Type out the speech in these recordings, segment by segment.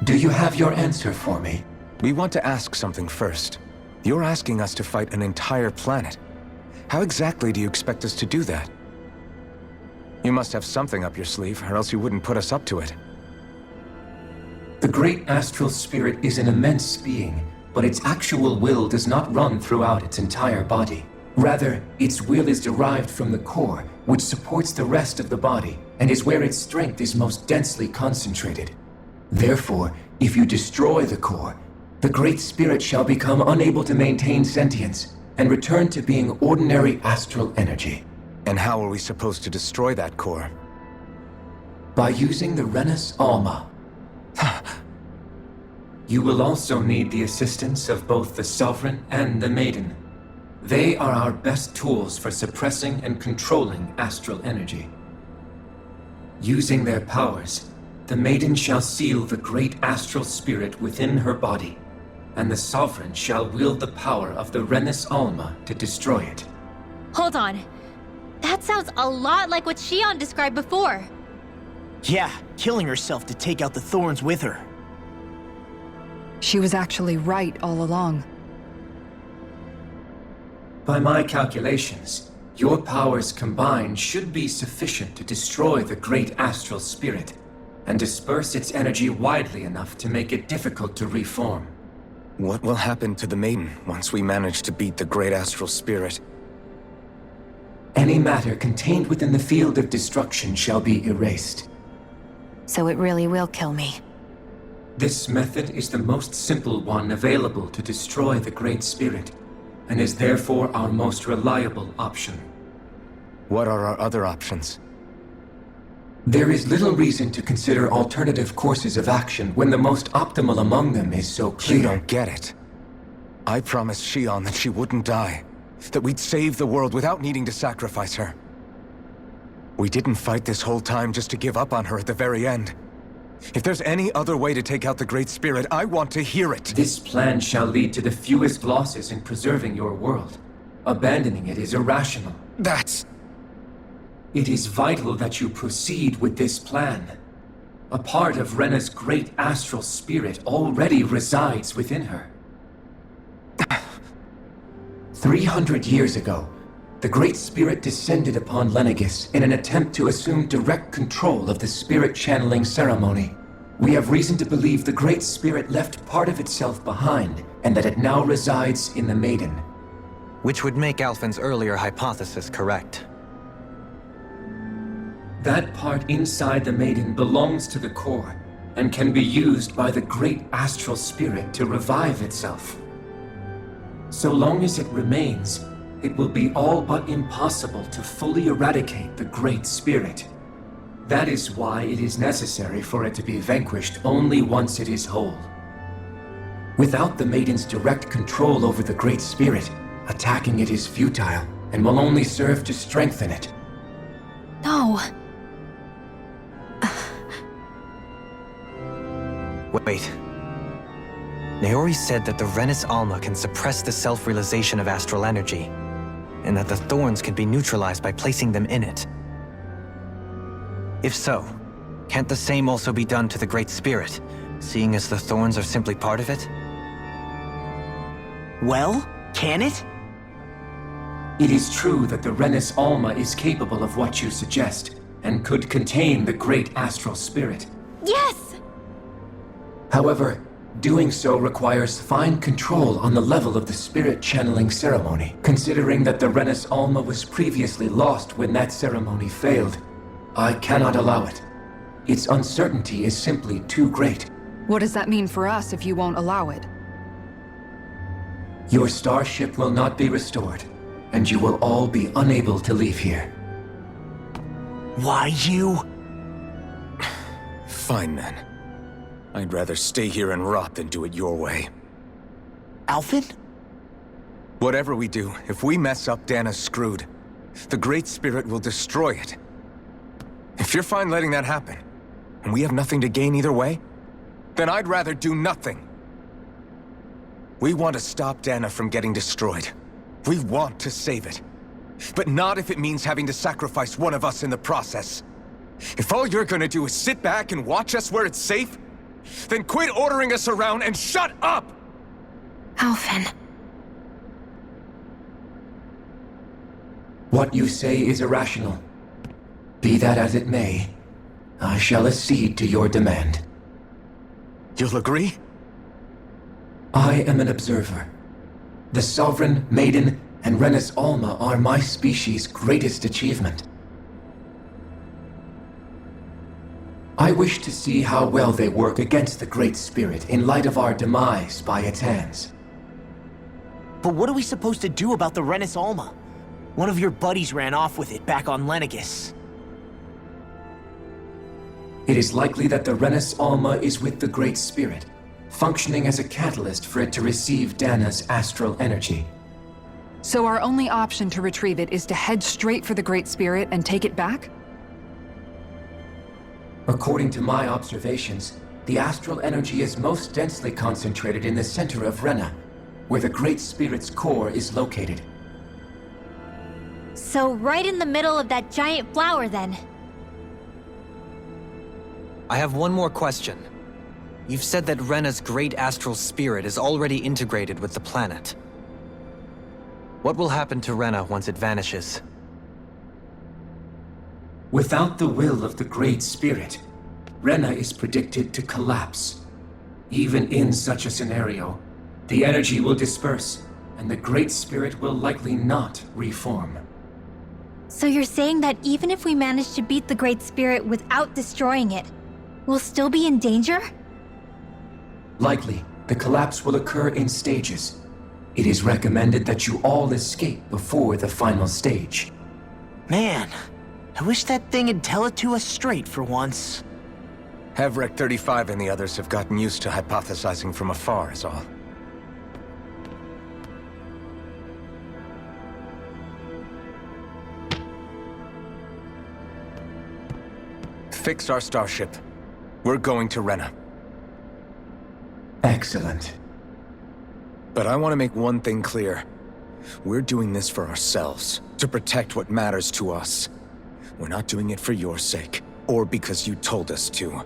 Do you have your answer for me? We want to ask something first. You're asking us to fight an entire planet. How exactly do you expect us to do that? You must have something up your sleeve, or else you wouldn't put us up to it. The great astral spirit is an immense being, but its actual will does not run throughout its entire body. Rather, its will is derived from the core, which supports the rest of the body, and is where its strength is most densely concentrated. Therefore, if you destroy the core, the Great Spirit shall become unable to maintain sentience, and return to being ordinary astral energy. And how are we supposed to destroy that core? By using the Renus Alma. You will also need the assistance of both the Sovereign and the Maiden. They are our best tools for suppressing and controlling astral energy. Using their powers, the Maiden shall seal the great astral spirit within her body, and the Sovereign shall wield the power of the Renus Alma to destroy it. Hold on. That sounds a lot like what Shion described before. Yeah, killing herself to take out the thorns with her. She was actually right all along. By my calculations, your powers combined should be sufficient to destroy the great astral spirit, and disperse its energy widely enough to make it difficult to reform. What will happen to the Maiden once we manage to beat the great astral spirit? Any matter contained within the field of destruction shall be erased. So it really will kill me. This method is the most simple one available to destroy the Great Spirit, and is therefore our most reliable option. What are our other options? There is little reason to consider alternative courses of action when the most optimal among them is so clear. You don't get it. I promised Shion that she wouldn't die, that we'd save the world without needing to sacrifice her. We didn't fight this whole time just to give up on her at the very end. If there's any other way to take out the Great Spirit, I want to hear it. This plan shall lead to the fewest losses in preserving your world. Abandoning it is irrational. It is vital that you proceed with this plan. A part of Rena's great astral spirit already resides within her. 300 years ago, the Great Spirit descended upon Lenegis in an attempt to assume direct control of the spirit channeling ceremony. We have reason to believe the Great Spirit left part of itself behind, and that it now resides in the Maiden. Which would make Alphen's earlier hypothesis correct. That part inside the Maiden belongs to the core, and can be used by the great astral spirit to revive itself. So long as it remains, it will be all but impossible to fully eradicate the Great Spirit. That is why it is necessary for it to be vanquished only once it is whole. Without the Maiden's direct control over the Great Spirit, attacking it is futile, and will only serve to strengthen it. No. Wait. Naori said that the Renus Alma can suppress the self-realization of astral energy, and that the thorns can be neutralized by placing them in it. If so, can't the same also be done to the Great Spirit, seeing as the thorns are simply part of it? Well, can it? It is true that the Renus Alma is capable of what you suggest, and could contain the great astral spirit. Yes! However, doing so requires fine control on the level of the spirit channeling ceremony, considering that the Renus Alma was previously lost when that ceremony failed. I cannot allow it. Its uncertainty is simply too great. What does that mean for us if you won't allow it? Your starship will not be restored, and you will all be unable to leave here. Why you? Fine then. I'd rather stay here and rot than do it your way. Alphen? Whatever we do, if we mess up, Dana's screwed. The Great Spirit will destroy it. If you're fine letting that happen, and we have nothing to gain either way, then I'd rather do nothing. We want to stop Dana from getting destroyed. We want to save it. But not if it means having to sacrifice one of us in the process. If all you're gonna do is sit back and watch us where it's safe, then quit ordering us around and shut up! Alphen. What you say is irrational. Be that as it may, I shall accede to your demand. You'll agree? I am an observer. The Sovereign, Maiden, and Renis Alma are my species' greatest achievement. I wish to see how well they work against the Great Spirit in light of our demise by its hands. But what are we supposed to do about the Renis Alma? One of your buddies ran off with it back on Lenegus. It is likely that the Renis Alma is with the Great Spirit, functioning as a catalyst for it to receive Dana's astral energy. So our only option to retrieve it is to head straight for the Great Spirit and take it back? According to my observations, the astral energy is most densely concentrated in the center of Rena, where the Great Spirit's core is located. So right in the middle of that giant flower, then. I have one more question. You've said that Rena's great astral spirit is already integrated with the planet. What will happen to Rena once it vanishes? Without the will of the Great Spirit, Rena is predicted to collapse. Even in such a scenario, the energy will disperse, and the Great Spirit will likely not reform. So you're saying that even if we manage to beat the Great Spirit without destroying it, we'll still be in danger? Likely, the collapse will occur in stages. It is recommended that you all escape before the final stage. Man, I wish that thing would tell it to us straight for once. Hevrek 35 and the others have gotten used to hypothesizing from afar is all. Fix our starship. We're going to Rena. Excellent. But I want to make one thing clear. We're doing this for ourselves, to protect what matters to us. We're not doing it for your sake, or because you told us to.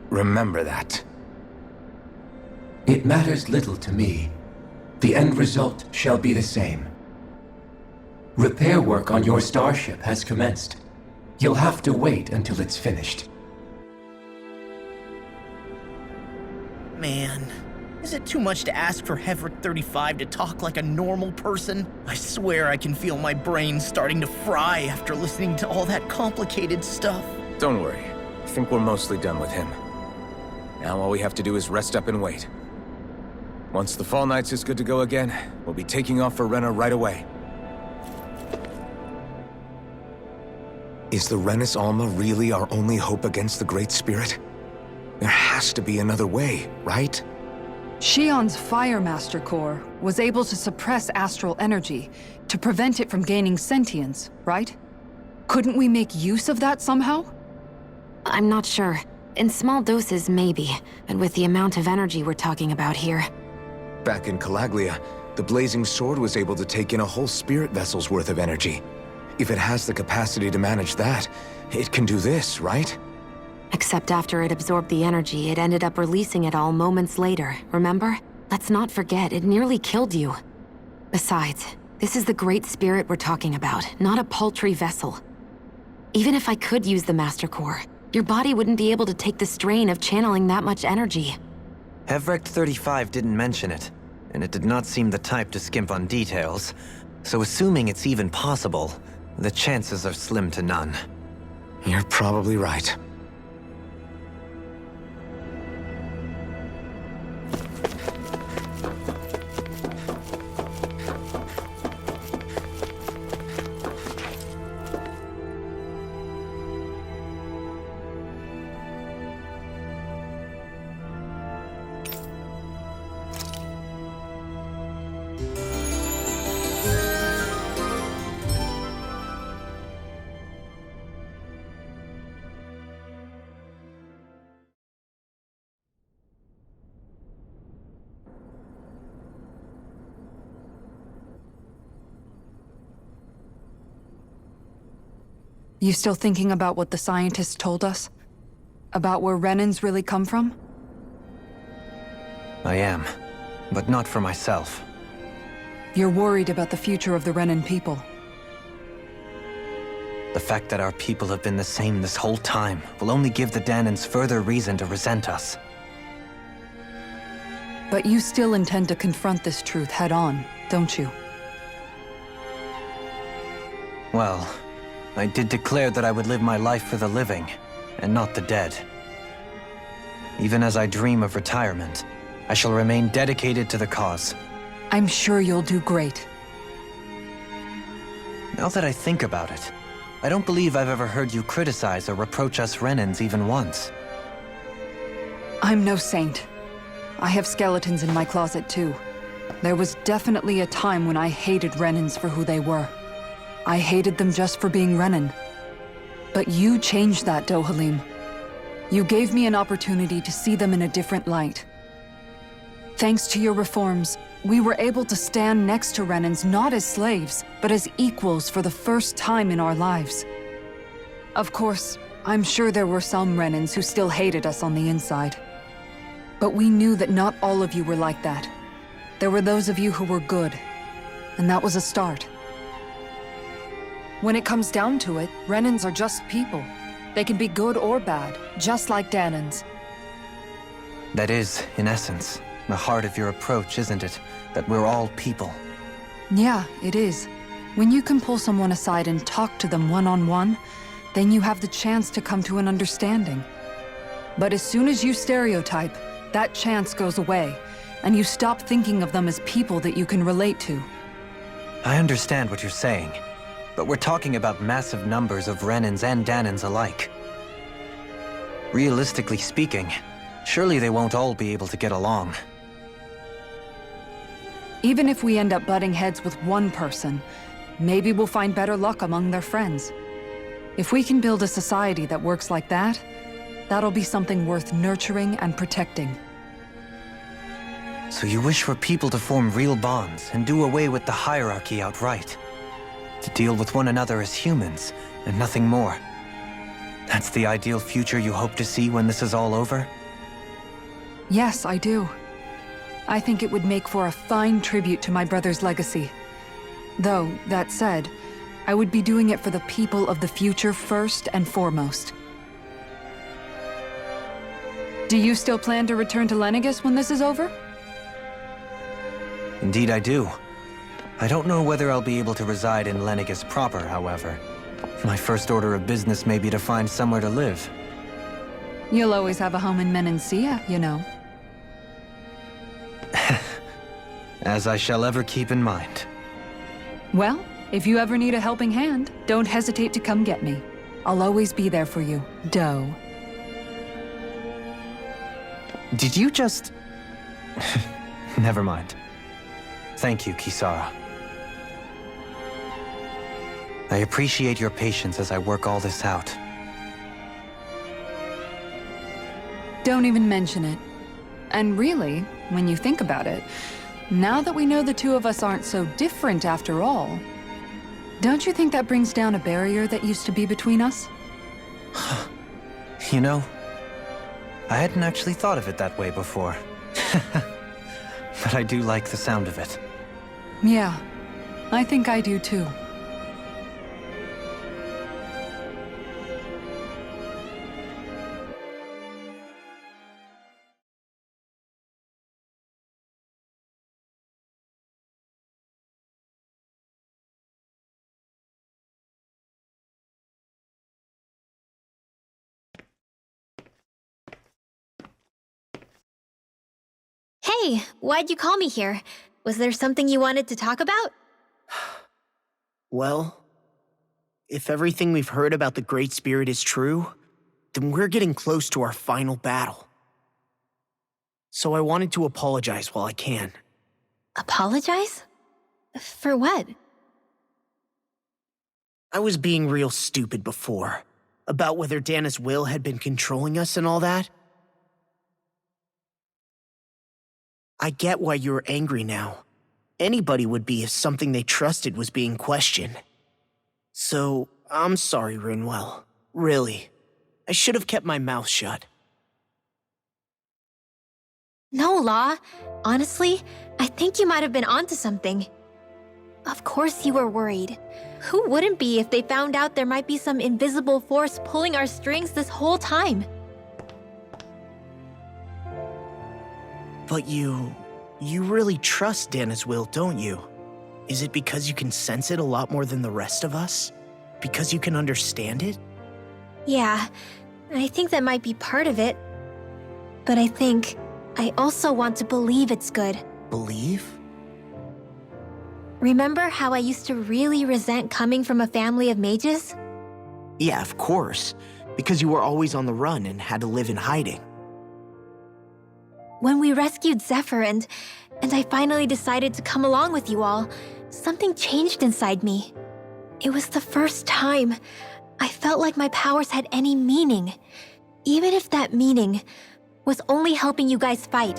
Remember that. It matters little to me. The end result shall be the same. Repair work on your starship has commenced. You'll have to wait until it's finished. Man, is it too much to ask for Hevrek 35 to talk like a normal person? I swear I can feel my brain starting to fry after listening to all that complicated stuff. Don't worry. I think we're mostly done with him. Now all we have to do is rest up and wait. Once the Fall Knights is good to go again, we'll be taking off for Rena right away. Is the Renis Alma really our only hope against the Great Spirit? There has to be another way, right? Shion's Fire Master Core was able to suppress astral energy to prevent it from gaining sentience, right? Couldn't we make use of that somehow? I'm not sure. In small doses, maybe. But with the amount of energy we're talking about here. Back in Calaglia, the Blazing Sword was able to take in a whole spirit vessel's worth of energy. If it has the capacity to manage that, it can do this, right? Except after it absorbed the energy, it ended up releasing it all moments later, remember? Let's not forget, it nearly killed you. Besides, this is the Great Spirit we're talking about, not a paltry vessel. Even if I could use the Master Core, your body wouldn't be able to take the strain of channeling that much energy. Hevrek 35 didn't mention it, and it did not seem the type to skimp on details. So assuming it's even possible, the chances are slim to none. You're probably right. You still thinking about what the scientists told us? About where Renans really come from? I am, but not for myself. You're worried about the future of the Renan people. The fact that our people have been the same this whole time will only give the Danans further reason to resent us. But you still intend to confront this truth head-on, don't you? Well, I did declare that I would live my life for the living, and not the dead. Even as I dream of retirement, I shall remain dedicated to the cause. I'm sure you'll do great. Now that I think about it, I don't believe I've ever heard you criticize or reproach us Renans even once. I'm no saint. I have skeletons in my closet too. There was definitely a time when I hated Renans for who they were. I hated them just for being Renan. But you changed that, Dohalim. You gave me an opportunity to see them in a different light. Thanks to your reforms, we were able to stand next to Renans not as slaves, but as equals for the first time in our lives. Of course, I'm sure there were some Renans who still hated us on the inside. But we knew that not all of you were like that. There were those of you who were good, and that was a start. When it comes down to it, Renans are just people. They can be good or bad, just like Danans. That is, in essence, the heart of your approach, isn't it? That we're all people. Yeah, it is. When you can pull someone aside and talk to them one-on-one, then you have the chance to come to an understanding. But as soon as you stereotype, that chance goes away, and you stop thinking of them as people that you can relate to. I understand what you're saying, but we're talking about massive numbers of Renans and Danans alike. Realistically speaking, surely they won't all be able to get along. Even if we end up butting heads with one person, maybe we'll find better luck among their friends. If we can build a society that works like that, that'll be something worth nurturing and protecting. So you wish for people to form real bonds and do away with the hierarchy outright? To deal with one another as humans, and nothing more? That's the ideal future you hope to see when this is all over? Yes, I do. I think it would make for a fine tribute to my brother's legacy. Though, that said, I would be doing it for the people of the future first and foremost. Do you still plan to return to Lenegis when this is over? Indeed I do. I don't know whether I'll be able to reside in Lenegis proper, however. My first order of business may be to find somewhere to live. You'll always have a home in Menancia, you know. As I shall ever keep in mind. Well, if you ever need a helping hand, don't hesitate to come get me. I'll always be there for you, Doe. Did you just... Never mind. Thank you, Kisara. I appreciate your patience as I work all this out. Don't even mention it. And really, when you think about it, now that we know the two of us aren't so different after all, don't you think that brings down a barrier that used to be between us? You know, I hadn't actually thought of it that way before. But I do like the sound of it. Yeah, I think I do too. Hey, why'd you call me here? Was there something you wanted to talk about? Well, if everything we've heard about the Great Spirit is true, then we're getting close to our final battle. So I wanted to apologize while I can. Apologize? For what? I was being real stupid before, about whether Dana's will had been controlling us and all that. I get why you're angry now. Anybody would be if something they trusted was being questioned. So, I'm sorry, Rinwell. Really. I should have kept my mouth shut. No, Law. Honestly, I think you might have been onto something. Of course you were worried. Who wouldn't be if they found out there might be some invisible force pulling our strings this whole time? But you really trust Dana's will, don't you? Is it because you can sense it a lot more than the rest of us? Because you can understand it? Yeah, I think that might be part of it. But I also want to believe it's good. Believe? Remember how I used to really resent coming from a family of mages? Yeah, of course. Because you were always on the run and had to live in hiding. When we rescued Zephyr and I finally decided to come along with you all, something changed inside me. It was the first time I felt like my powers had any meaning, even if that meaning was only helping you guys fight.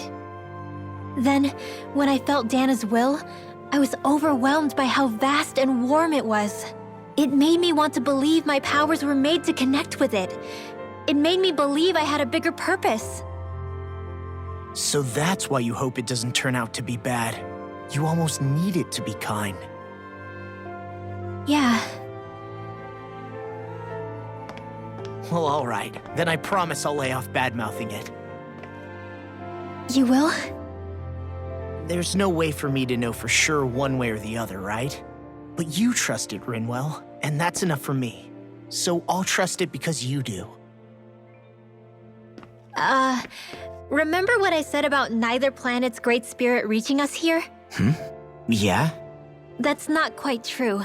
Then, when I felt Dana's will, I was overwhelmed by how vast and warm it was. It made me want to believe my powers were made to connect with it. It made me believe I had a bigger purpose. So that's why you hope it doesn't turn out to be bad. You almost need it to be kind. Yeah. Well, alright. Then I promise I'll lay off bad-mouthing it. You will? There's no way for me to know for sure one way or the other, right? But you trust it, Rinwell, and that's enough for me. So I'll trust it because you do. Remember what I said about neither planet's great spirit reaching us here? Yeah? That's not quite true.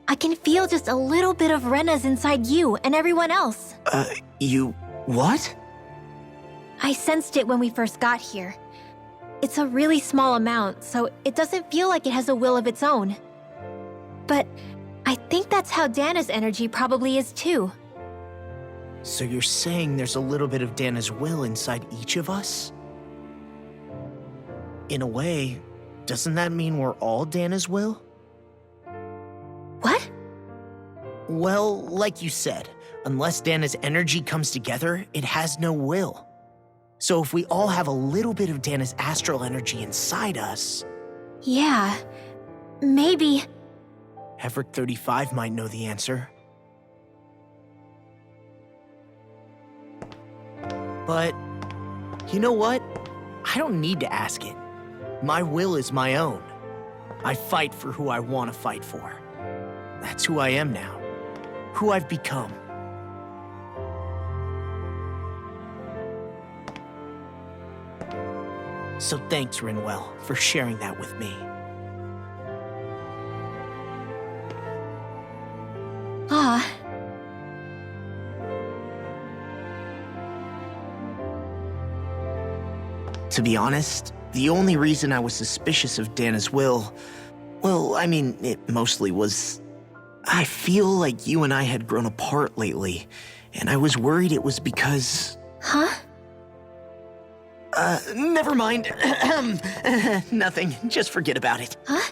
I can feel just a little bit of Rena's inside you and everyone else. What? I sensed it when we first got here. It's a really small amount, so it doesn't feel like it has a will of its own. But I think that's how Dana's energy probably is too. So you're saying there's a little bit of Dana's will inside each of us? In a way, doesn't that mean we're all Dana's will? What? Well, like you said, unless Dana's energy comes together, it has no will. So if we all have a little bit of Dana's astral energy inside us... Yeah, maybe... Everett 35 might know the answer. But, you know what? I don't need to ask it. My will is my own. I fight for who I want to fight for. That's who I am now. Who I've become. So thanks, Rinwell, for sharing that with me. Ah. To be honest, the only reason I was suspicious of Dana's will, well, I mean, it mostly was... I feel like you and I had grown apart lately, and I was worried it was because... Huh? Never mind. Nothing. Just forget about it. Huh?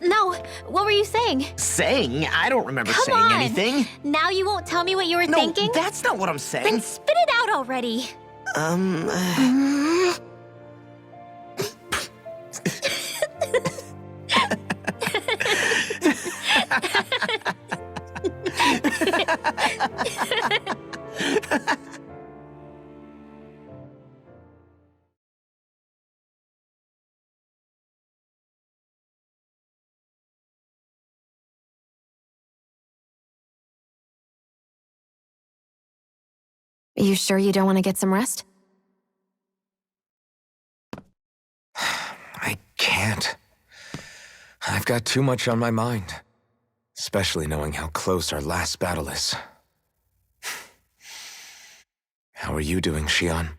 No, what were you saying? Saying? I don't remember Come saying on. anything. Now you won't tell me what you were No, thinking? that's not what I'm saying. Then spit it out already. You sure you don't want to get some rest? I can't. I've got too much on my mind. Especially knowing how close our last battle is. How are you doing, Xion?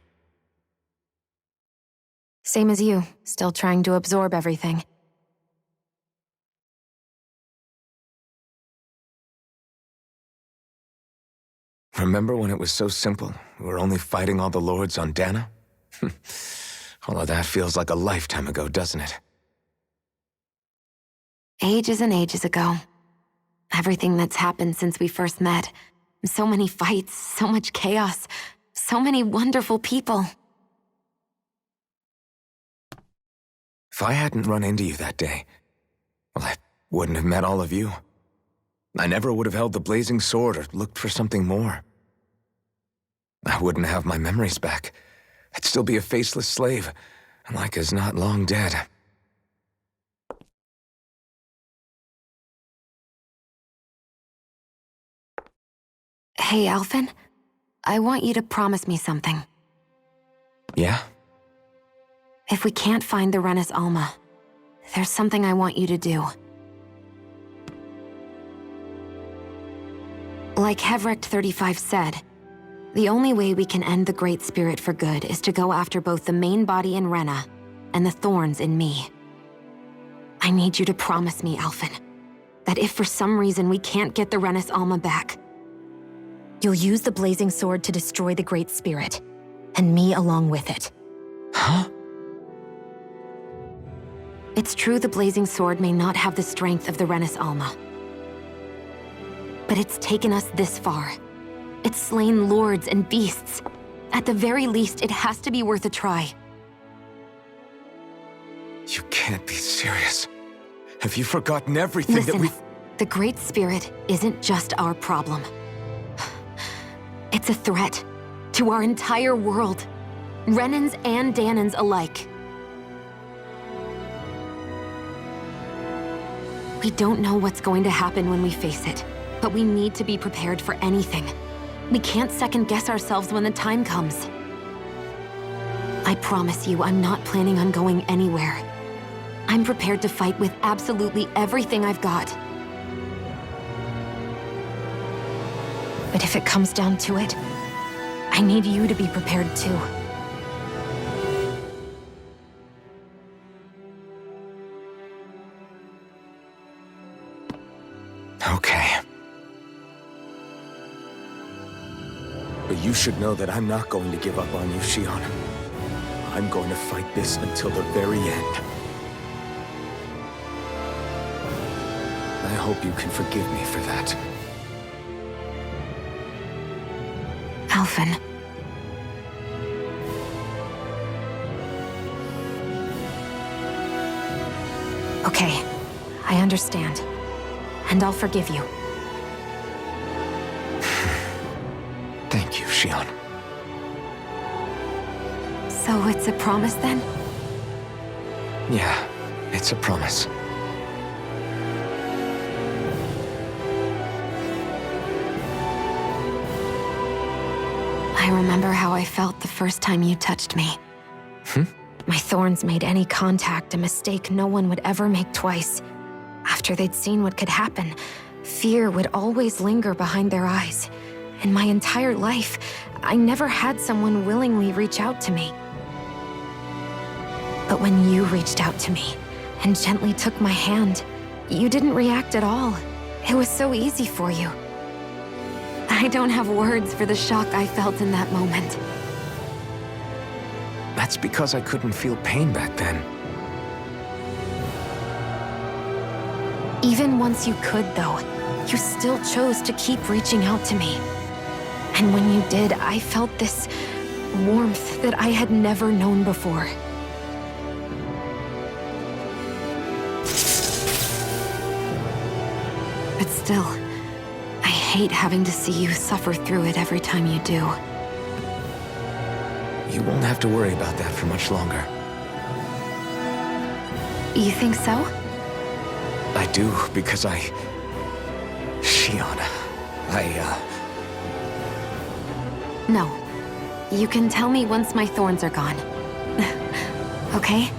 Same as you, still trying to absorb everything. Remember when it was so simple? We were only fighting all the lords on Dana? All of that feels like a lifetime ago, doesn't it? Ages and ages ago. Everything that's happened since we first met. So many fights, so much chaos, so many wonderful people. If I hadn't run into you that day, well, I wouldn't have met all of you. I never would have held the blazing sword or looked for something more. I wouldn't have my memories back. I'd still be a faceless slave, like as not long dead. Hey, Alphen. I want you to promise me something. Yeah? If we can't find the Renis Alma, there's something I want you to do. Like Hevrecht 35 said, the only way we can end the Great Spirit for good is to go after both the main body in Rena and the thorns in me. I need you to promise me, Alphen, that if for some reason we can't get the Renis Alma back, you'll use the blazing sword to destroy the Great Spirit, and me along with it. Huh? It's true the blazing sword may not have the strength of the Renis Alma, but it's taken us this far. It's slain lords and beasts. At the very least, it has to be worth a try. You can't be serious. Have you forgotten everything Listen, that we've... the Great Spirit isn't just our problem. It's a threat to our entire world, Renans and Danans alike. We don't know what's going to happen when we face it, but we need to be prepared for anything. We can't second-guess ourselves when the time comes. I promise you, I'm not planning on going anywhere. I'm prepared to fight with absolutely everything I've got. But if it comes down to it, I need you to be prepared too. Okay. But you should know that I'm not going to give up on you, Shion. I'm going to fight this until the very end. I hope you can forgive me for that. Alphen. Okay, I understand. And I'll forgive you. Thank you, Shion. So it's a promise then? Yeah, it's a promise. I remember how I felt the first time you touched me. My thorns made any contact a mistake no one would ever make twice. After they'd seen what could happen, fear would always linger behind their eyes. In my entire life, I never had someone willingly reach out to me. But when you reached out to me and gently took my hand, you didn't react at all. It was so easy for you. I don't have words for the shock I felt in that moment. That's because I couldn't feel pain back then. Even once you could, though, you still chose to keep reaching out to me. And when you did, I felt this warmth that I had never known before. But still, I hate having to see you suffer through it every time you do. You won't have to worry about that for much longer. You think so? I do, because Shion, No. You can tell me once my thorns are gone. Okay?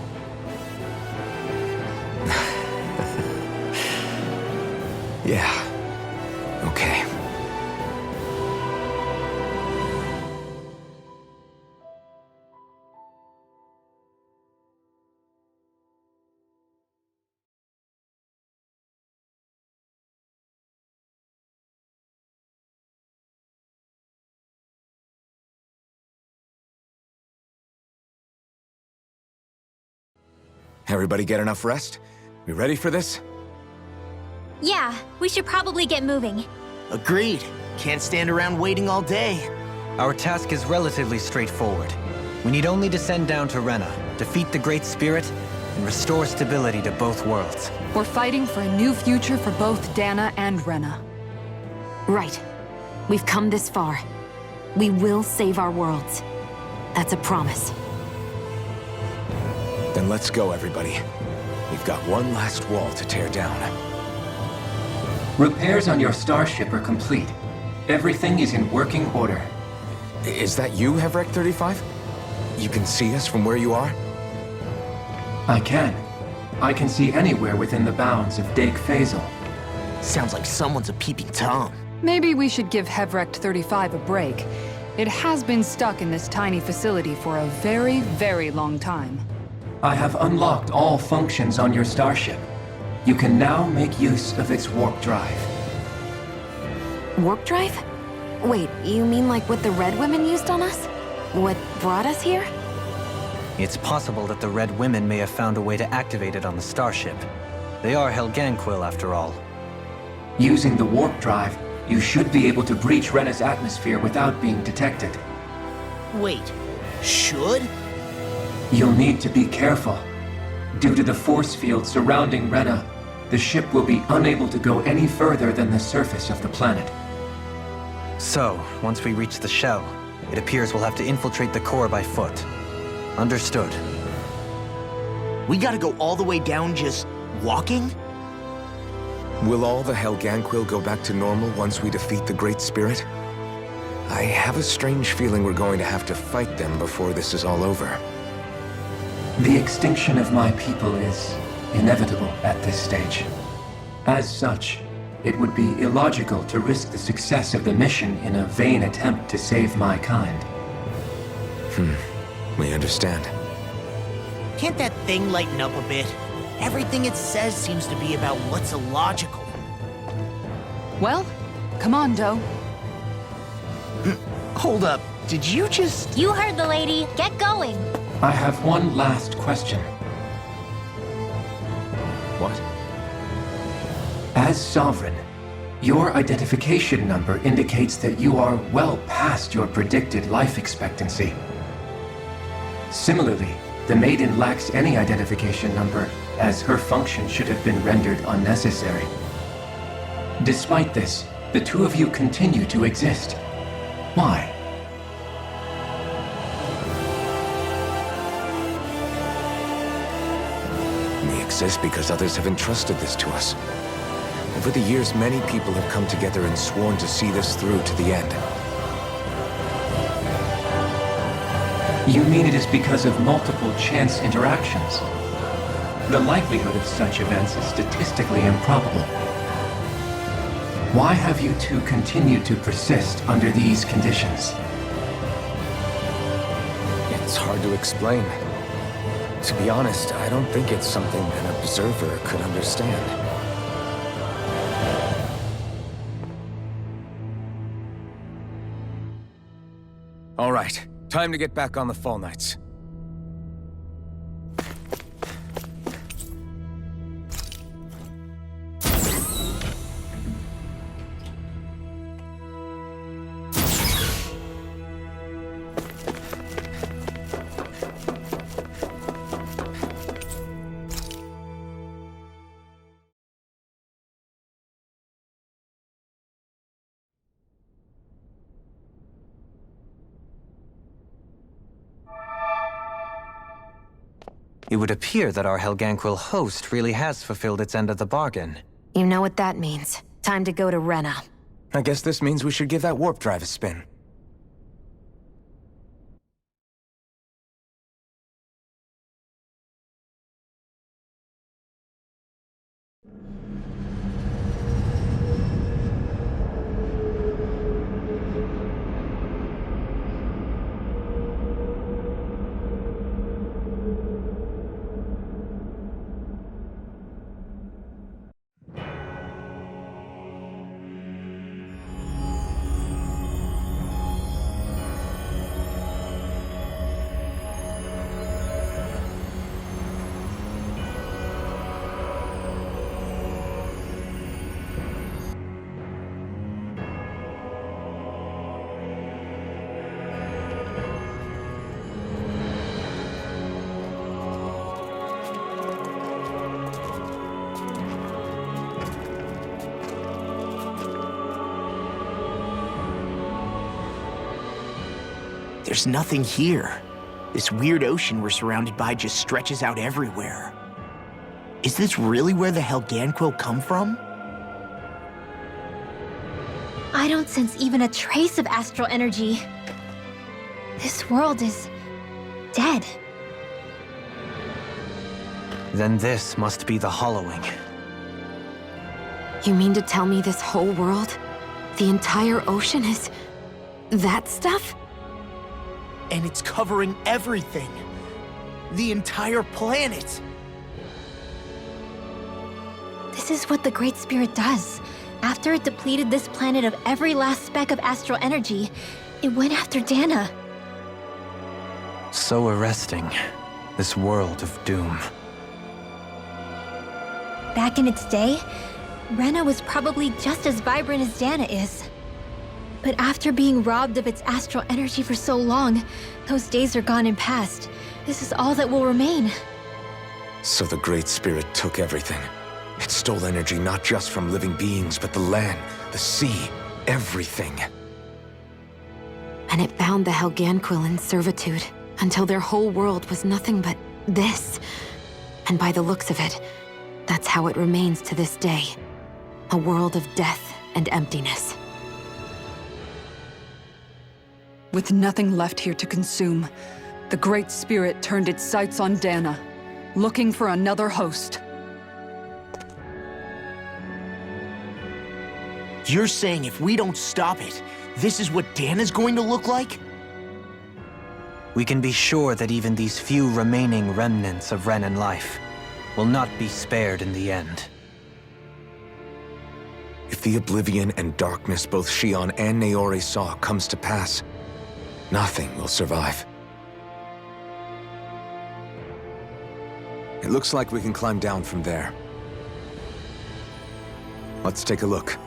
Yeah. Okay. Everybody get enough rest? We ready for this? Yeah, we should probably get moving. Agreed. Can't stand around waiting all day. Our task is relatively straightforward. We need only descend down to Rena, defeat the Great Spirit, and restore stability to both worlds. We're fighting for a new future for both Dana and Rena. Right. We've come this far. We will save our worlds. That's a promise. Then let's go, everybody. We've got one last wall to tear down. Repairs on your starship are complete. Everything is in working order. Is that you, Hevrek 35? You can see us from where you are? I can. I can see anywhere within the bounds of Dake Faisal. Sounds like someone's a peeping Tom. Maybe we should give Hevrect 35 a break. It has been stuck in this tiny facility for a very, very long time. I have unlocked all functions on your starship. You can now make use of its warp drive. Warp drive? Wait, you mean like what the Red Women used on us? What brought us here? It's possible that the Red Women may have found a way to activate it on the starship. They are Helganquil, after all. Using the warp drive, you should be able to breach Rena's atmosphere without being detected. Wait, should? You'll need to be careful. Due to the force field surrounding Rena, the ship will be unable to go any further than the surface of the planet. So, once we reach the shell, it appears we'll have to infiltrate the core by foot. Understood. We gotta go all the way down just walking? Will all the Helganquil go back to normal once we defeat the Great Spirit? I have a strange feeling we're going to have to fight them before this is all over. The extinction of my people is inevitable at this stage. As such, it would be illogical to risk the success of the mission in a vain attempt to save my kind. We understand. Can't that thing lighten up a bit? Everything it says seems to be about what's illogical. Well, come on, Doe. Hold up, did you just... You heard the lady. Get going. I have one last question. What? As Sovereign, your identification number indicates that you are well past your predicted life expectancy. Similarly, the Maiden lacks any identification number, as her function should have been rendered unnecessary. Despite this, the two of you continue to exist. Why? We exist because others have entrusted this to us. Over the years, many people have come together and sworn to see this through to the end. You mean it is because of multiple chance interactions? The likelihood of such events is statistically improbable. Why have you two continued to persist under these conditions? It's hard to explain. To be honest, I don't think it's something an observer could understand. All right, time to get back on the Fall Knights. It would appear that our Helganquil host really has fulfilled its end of the bargain. You know what that means. Time to go to Rena. I guess this means we should give that warp drive a spin. there's nothing here. This weird ocean we're surrounded by just stretches out everywhere. Is this really where the Helganquil come from? I don't sense even a trace of astral energy. This world is dead. Then this must be the hollowing. You mean to tell me this whole world, the entire ocean is that stuff? And it's covering everything. The entire planet. This is what the Great Spirit does. After it depleted this planet of every last speck of astral energy, it went after Dana. So arresting. This world of doom. Back in its day, Rena was probably just as vibrant as Dana is. But after being robbed of its astral energy for so long, those days are gone and past. This is all that will remain. So the Great Spirit took everything. It stole energy not just from living beings, but the land, the sea, everything. And it bound the Helganquil in servitude until their whole world was nothing but this. And by the looks of it, that's how it remains to this day. A world of death and emptiness. With nothing left here to consume, the Great Spirit turned its sights on Dana, looking for another host. You're saying if we don't stop it, this is what Dana's going to look like? We can be sure that even these few remaining remnants of Renan life will not be spared in the end. If the oblivion and darkness both Shion and Naori saw comes to pass, nothing will survive. It looks like we can climb down from there. Let's take a look.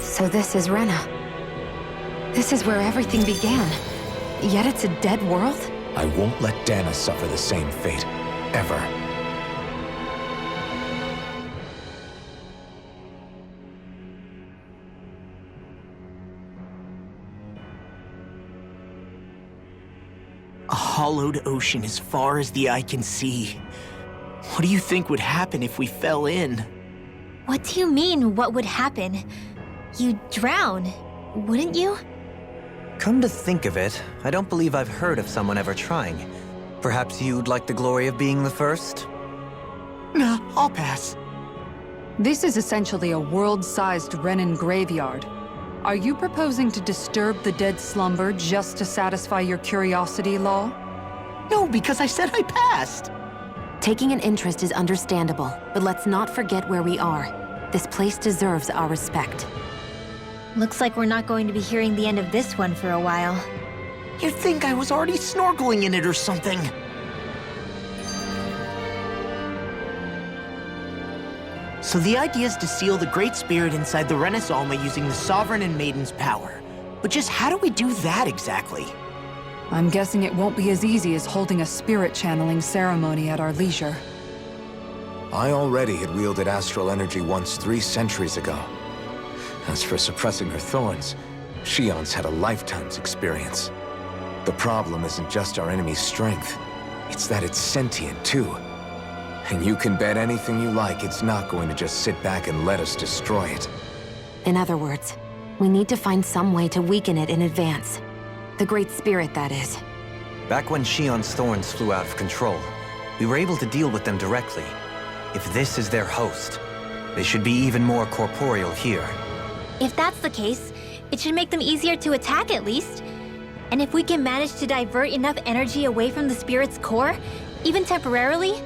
So this is Rena. This is where everything began. Yet it's a dead world? I won't let Dana suffer the same fate, ever. A hollowed ocean as far as the eye can see. What do you think would happen if we fell in? What do you mean, what would happen? You'd drown, wouldn't you? Come to think of it, I don't believe I've heard of someone ever trying. Perhaps you'd like the glory of being the first? Nah, I'll pass. This is essentially a world-sized Renan graveyard. Are you proposing to disturb the dead slumber just to satisfy your curiosity, Law? No, because I said I passed. Taking an interest is understandable, but let's not forget where we are. This place deserves our respect. Looks like we're not going to be hearing the end of this one for a while. You'd think I was already snorkeling in it or something. So the idea is to seal the Great Spirit inside the Renis Alma using the Sovereign and Maiden's power. But just how do we do that exactly? I'm guessing it won't be as easy as holding a spirit channeling ceremony at our leisure. I already had wielded astral energy once 3 centuries ago. As for suppressing her thorns, Shion's had a lifetime's experience. The problem isn't just our enemy's strength, it's that it's sentient too. And you can bet anything you like it's not going to just sit back and let us destroy it. In other words, we need to find some way to weaken it in advance. The Great Spirit, that is. Back when Shion's thorns flew out of control, we were able to deal with them directly. If this is their host, they should be even more corporeal here. If that's the case, it should make them easier to attack at least. And if we can manage to divert enough energy away from the spirit's core, even temporarily,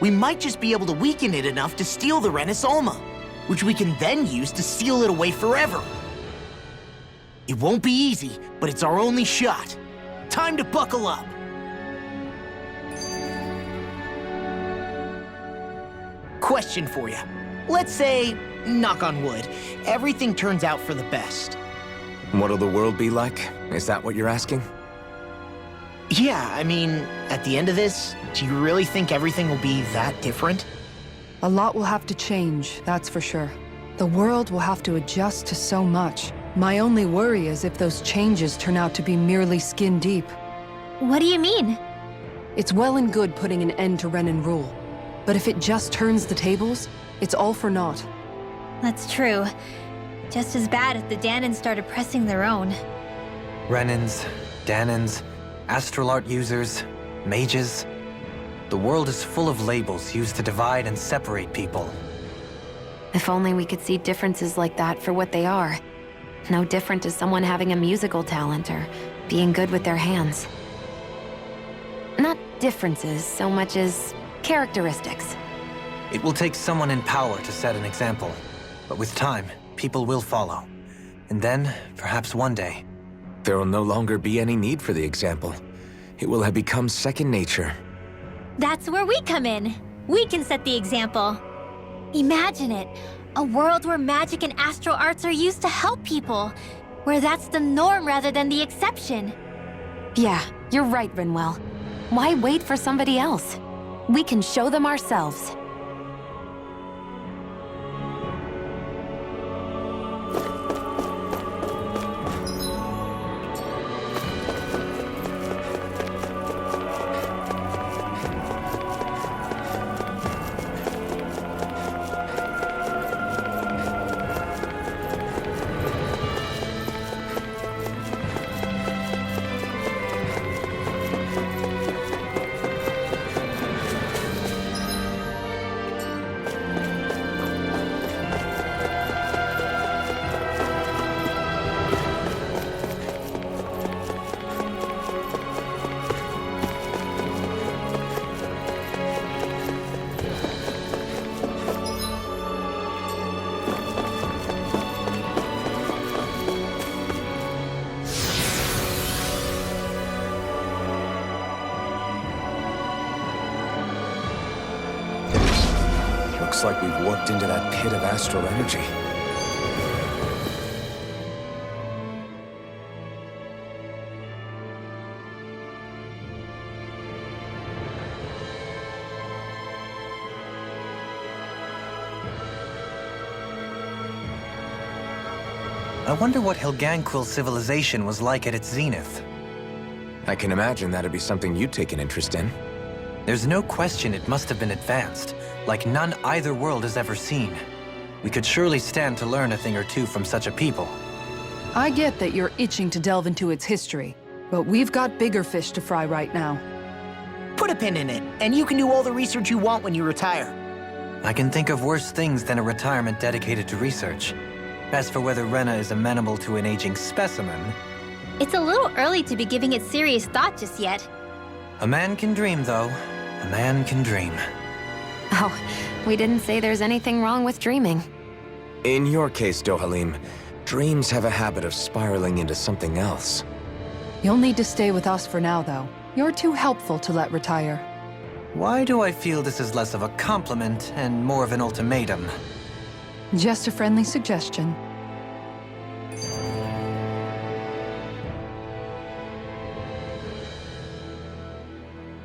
We might just be able to weaken it enough to steal the Renis Alma, which we can then use to seal it away forever. It won't be easy, but it's our only shot. Time to buckle up. Question for you. Let's say, knock on wood, everything turns out for the best. What'll the world be like? Is that what you're asking? Yeah, I mean, at the end of this, do you really think everything will be that different? A lot will have to change, that's for sure. The world will have to adjust to so much. My only worry is if those changes turn out to be merely skin deep. What do you mean? It's well and good putting an end to Renan rule. But if it just turns the tables, it's all for naught. That's true. Just as bad if the Danans started pressing their own. Renans, Danans, astral art users, mages. The world is full of labels used to divide and separate people. If only we could see differences like that for what they are. No different as someone having a musical talent or being good with their hands. Not differences so much as characteristics. It will take someone in power to set an example. But with time, people will follow. And then, perhaps one day... There will no longer be any need for the example. It will have become second nature. That's where we come in. We can set the example. Imagine it. A world where magic and astral arts are used to help people. Where that's the norm rather than the exception. Yeah, you're right, Rinwell. Why wait for somebody else? We can show them ourselves. Looks like we've warped into that pit of astral energy. I wonder what Helganquil civilization was like at its zenith. I can imagine that'd be something you'd take an interest in. There's no question it must have been advanced, like none either world has ever seen. We could surely stand to learn a thing or two from such a people. I get that you're itching to delve into its history, but we've got bigger fish to fry right now. Put a pin in it, and you can do all the research you want when you retire. I can think of worse things than a retirement dedicated to research. As for whether Rena is amenable to an aging specimen... It's a little early to be giving it serious thought just yet. A man can dream, though. A man can dream. Oh, we didn't say there's anything wrong with dreaming. In your case, Dohalim, dreams have a habit of spiraling into something else. You'll need to stay with us for now, though. You're too helpful to let retire. Why do I feel this is less of a compliment and more of an ultimatum? Just a friendly suggestion.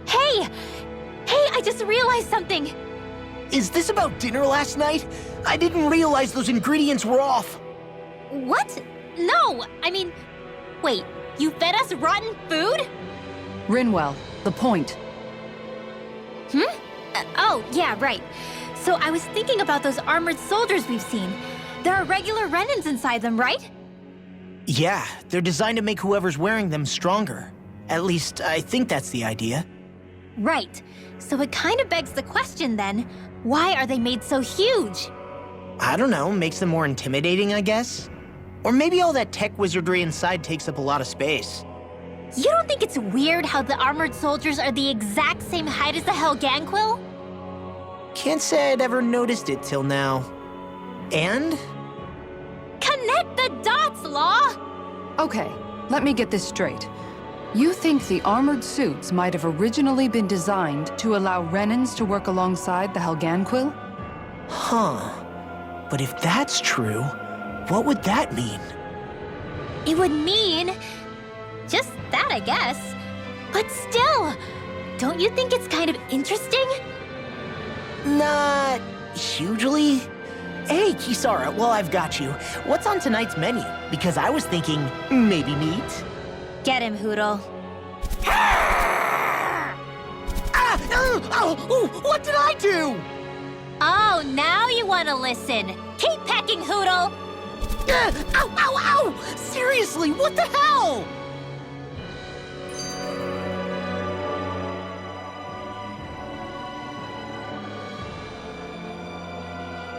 Hey! Hey, I just realized something! Is this about dinner last night? I didn't realize those ingredients were off. What? No! I mean, wait, you fed us rotten food? Rinwell, the point. Oh, yeah, right. So I was thinking about those armored soldiers we've seen. There are regular Renans inside them, right? Yeah, they're designed to make whoever's wearing them stronger. At least, I think that's the idea. Right. So it kind of begs the question then, why are they made so huge? I don't know, makes them more intimidating, I guess? Or maybe all that tech wizardry inside takes up a lot of space. You don't think it's weird how the armored soldiers are the exact same height as the Helganquil? Can't say I'd ever noticed it till now. And? Connect the dots, Law! Okay, let me get this straight. You think the armored suits might have originally been designed to allow Renans to work alongside the Helganquil? Huh. But if that's true, what would that mean? It would mean... just that, I guess. But still, don't you think it's kind of interesting? Not hugely. Hey, Kisara, well, I've got you. What's on tonight's menu? Because I was thinking maybe meat. Get him, Hootle. What did I do? Oh, now you want to listen. Keep pecking, Hootle! Ow, ow, ow! Seriously, what the hell?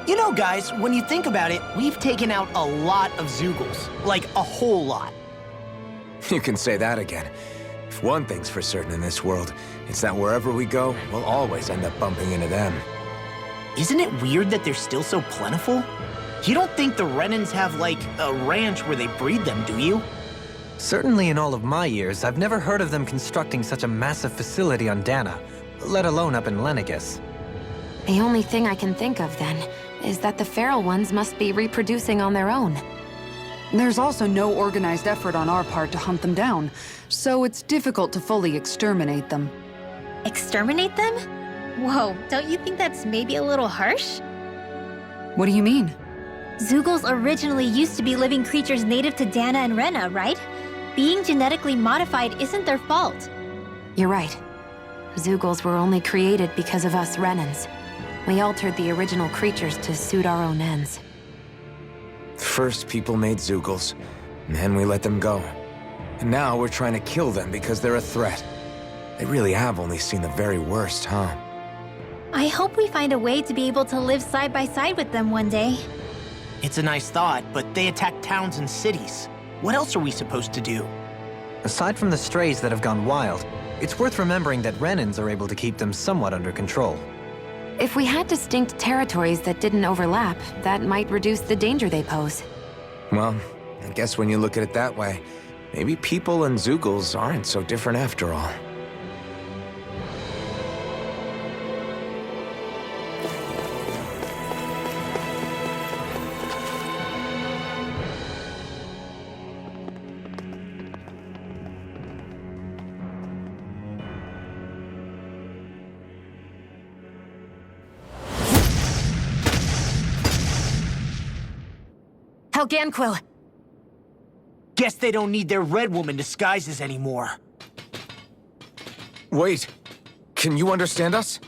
You know, guys, when you think about it, we've taken out a lot of Zoogles. Like, a whole lot. You can say that again. If one thing's for certain in this world, it's that wherever we go, we'll always end up bumping into them. Isn't it weird that they're still so plentiful? You don't think the Renans have, like, a ranch where they breed them, do you? Certainly in all of my years, I've never heard of them constructing such a massive facility on Dana, let alone up in Lenegis. The only thing I can think of, then, is that the feral ones must be reproducing on their own. There's also no organized effort on our part to hunt them down, so it's difficult to fully exterminate them. Exterminate them? Whoa, don't you think that's maybe a little harsh? What do you mean? Zoogles originally used to be living creatures native to Dana and Rena, right? Being genetically modified isn't their fault. You're right. Zoogles were only created because of us Renans. We altered the original creatures to suit our own ends. First, people made Zoogles, and then we let them go. And now we're trying to kill them because they're a threat. They really have only seen the very worst, huh? I hope we find a way to be able to live side by side with them one day. It's a nice thought, but they attack towns and cities. What else are we supposed to do? Aside from the strays that have gone wild, it's worth remembering that Renans are able to keep them somewhat under control. If we had distinct territories that didn't overlap, that might reduce the danger they pose. Well, I guess when you look at it that way, maybe people and Zoogles aren't so different after all. Helganquil! Guess they don't need their Red Woman disguises anymore. Wait, can you understand us?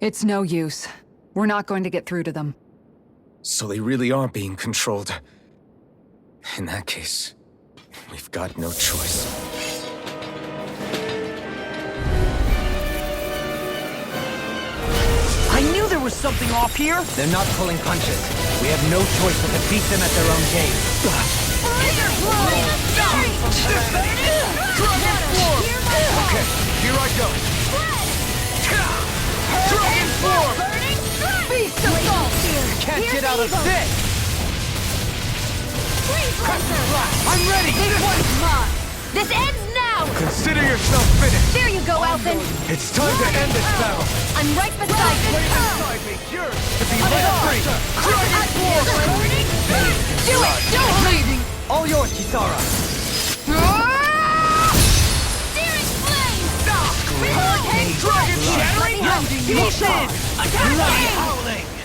It's no use. We're not going to get through to them. So they really are being controlled. In that case, we've got no choice. I knew there was something off here! They're not pulling punches. We have no choice but to beat them at their own game. Okay, here I go. Dragon Form! Beast assault! Can't get out of this! I'm ready! This one's mine! This ends now! Consider yourself finished! There you go, Elfin! It's time to end this battle! I'm right beside you! Inside me, yours to be let free! Dragon Form! Do it! Do it! Bleeding! All yours, Kisara! Searing flame! Dragon Shattering! Attack!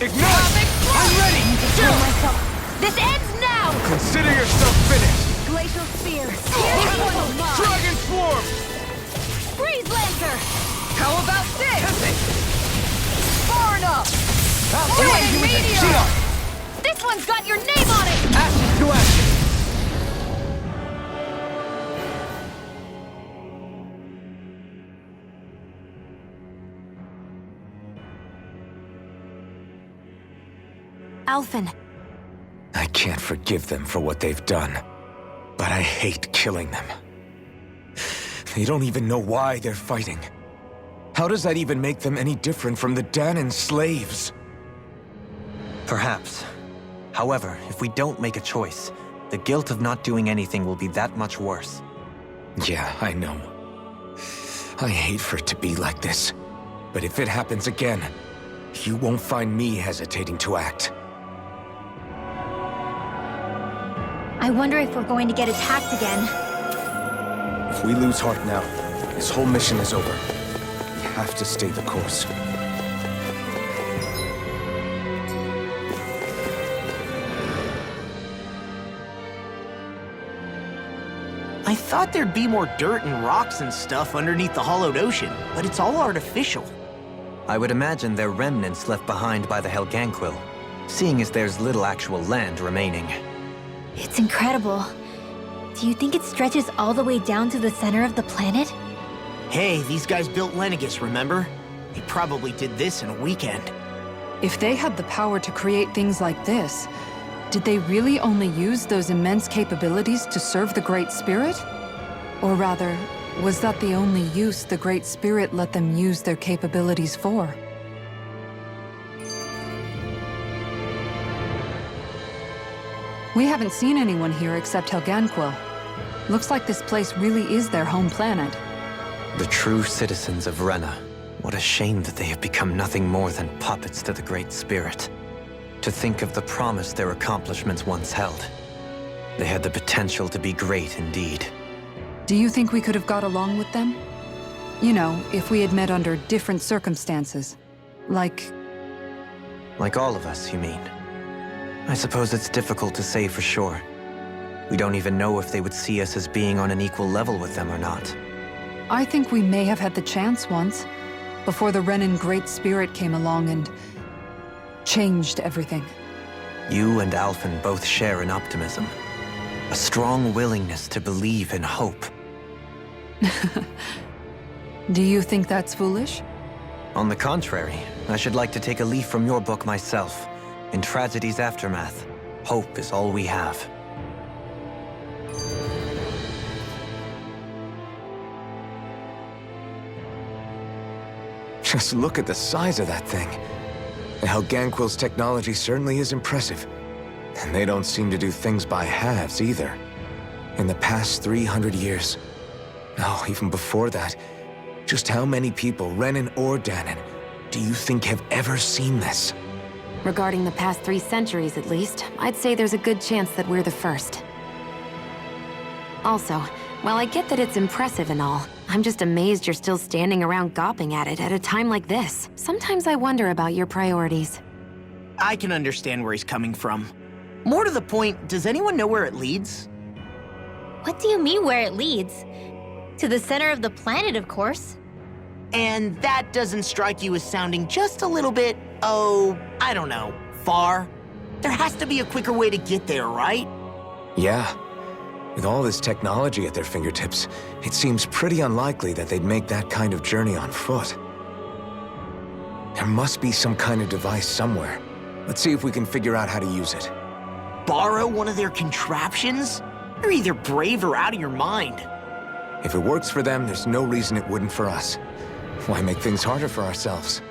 Ignite! I'm ready! This ends now! Consider yourself finished! Glacial Spear! This one's mine! Dragon Form! Freeze Lancer! How about this? Far enough! Do it, Meteor! This one's got your name on it! Ashes to ashes! Alphen, I can't forgive them for what they've done, but I hate killing them. They don't even know why they're fighting. How does that even make them any different from the Danan slaves? Perhaps. However, if we don't make a choice, the guilt of not doing anything will be that much worse. Yeah, I know. I hate for it to be like this. But if it happens again, you won't find me hesitating to act. I wonder if we're going to get attacked again. If we lose heart now, this whole mission is over. We have to stay the course. I thought there'd be more dirt and rocks and stuff underneath the hollowed ocean, but it's all artificial. I would imagine they're remnants left behind by the Helganquil, seeing as there's little actual land remaining. It's incredible. Do you think it stretches all the way down to the center of the planet? Hey, these guys built Lenegus, remember? They probably did this in a weekend. If they had the power to create things like this, did they really only use those immense capabilities to serve the Great Spirit? Or rather, was that the only use the Great Spirit let them use their capabilities for? We haven't seen anyone here except Helganquil. Looks like this place really is their home planet. The true citizens of Rena. What a shame that they have become nothing more than puppets to the Great Spirit. To think of the promise their accomplishments once held. They had the potential to be great indeed. Do you think we could have got along with them? You know, if we had met under different circumstances. Like all of us, you mean? I suppose it's difficult to say for sure. We don't even know if they would see us as being on an equal level with them or not. I think we may have had the chance once, before the Renan Great Spirit came along and changed everything. You and Alphen both share an optimism. A strong willingness to believe in hope. Do you think that's foolish? On the contrary, I should like to take a leaf from your book myself. In tragedy's aftermath, hope is all we have. Just look at the size of that thing. The Helganquil's technology certainly is impressive. And they don't seem to do things by halves either. In the past 300 years, no, even before that, just how many people, Renan or Danon, do you think have ever seen this? Regarding the past 3 centuries at least, I'd say there's a good chance that we're the first. Also, while I get that it's impressive and all, I'm just amazed you're still standing around gawping at it at a time like this. Sometimes I wonder about your priorities. I can understand where he's coming from. More to the point, does anyone know where it leads? What do you mean where it leads? To the center of the planet, of course. And that doesn't strike you as sounding just a little bit, oh, I don't know, far? There has to be a quicker way to get there, right? Yeah. With all this technology at their fingertips, it seems pretty unlikely that they'd make that kind of journey on foot. There must be some kind of device somewhere. Let's see if we can figure out how to use it. Borrow one of their contraptions? You're either brave or out of your mind. If it works for them, there's no reason it wouldn't for us. Why make things harder for ourselves?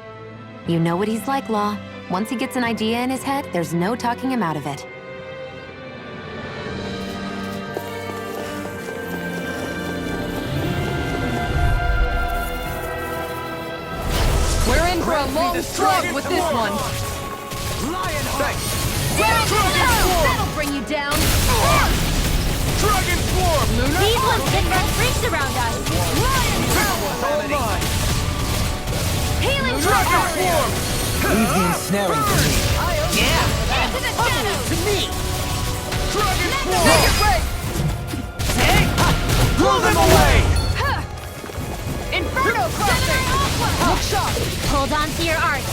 You know what he's like, Law. Once he gets an idea in his head, there's no talking him out of it. We're in for a long slug with this one. That'll bring you down. Dragon Swarm! These ones can run freaks around us. Healing Dragon Dragon! Swarm! Leave the ensnaring to me. Yeah! Into the shadows! To me! Dragon Make it Swarm! break! Blow them away! Inferno crossing! Look sharp! Hold on to your art.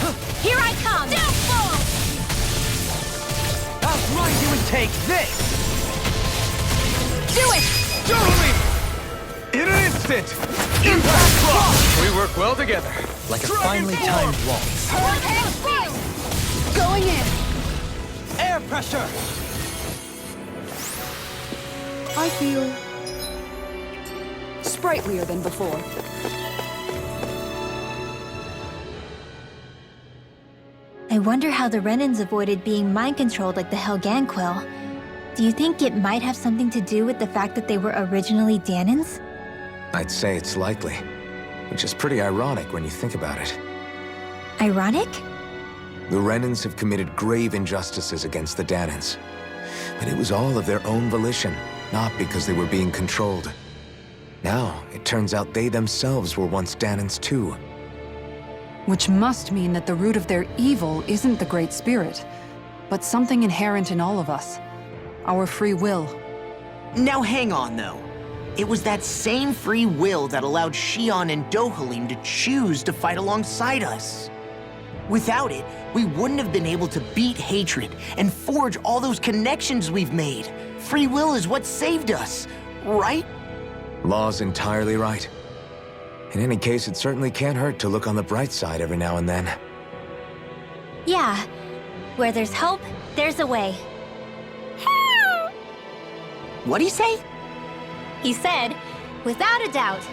Here I come! Downfall! I'll grind you and take this! Do it! Totally! In an instant! Impact Cross! We work well together. Like a finely timed waltz. Going in! Air pressure! I feel sprightlier than before. I wonder how the Renans avoided being mind-controlled like the Helganquil. Do you think it might have something to do with the fact that they were originally Danons? I'd say it's likely, which is pretty ironic when you think about it. Ironic? The Renans have committed grave injustices against the Danons. But it was all of their own volition, not because they were being controlled. Now, it turns out they themselves were once Danans too. Which must mean that the root of their evil isn't the Great Spirit, but something inherent in all of us. Our free will. Now hang on, though. It was that same free will that allowed Xion and Dohalim to choose to fight alongside us. Without it, we wouldn't have been able to beat hatred and forge all those connections we've made. Free will is what saved us, right? Law's entirely right. In any case, it certainly can't hurt to look on the bright side every now and then. Yeah. Where there's hope, there's a way. What'd he say? He said, without a doubt.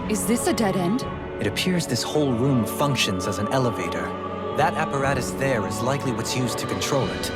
Is this a dead end? It appears this whole room functions as an elevator. That apparatus there is likely what's used to control it.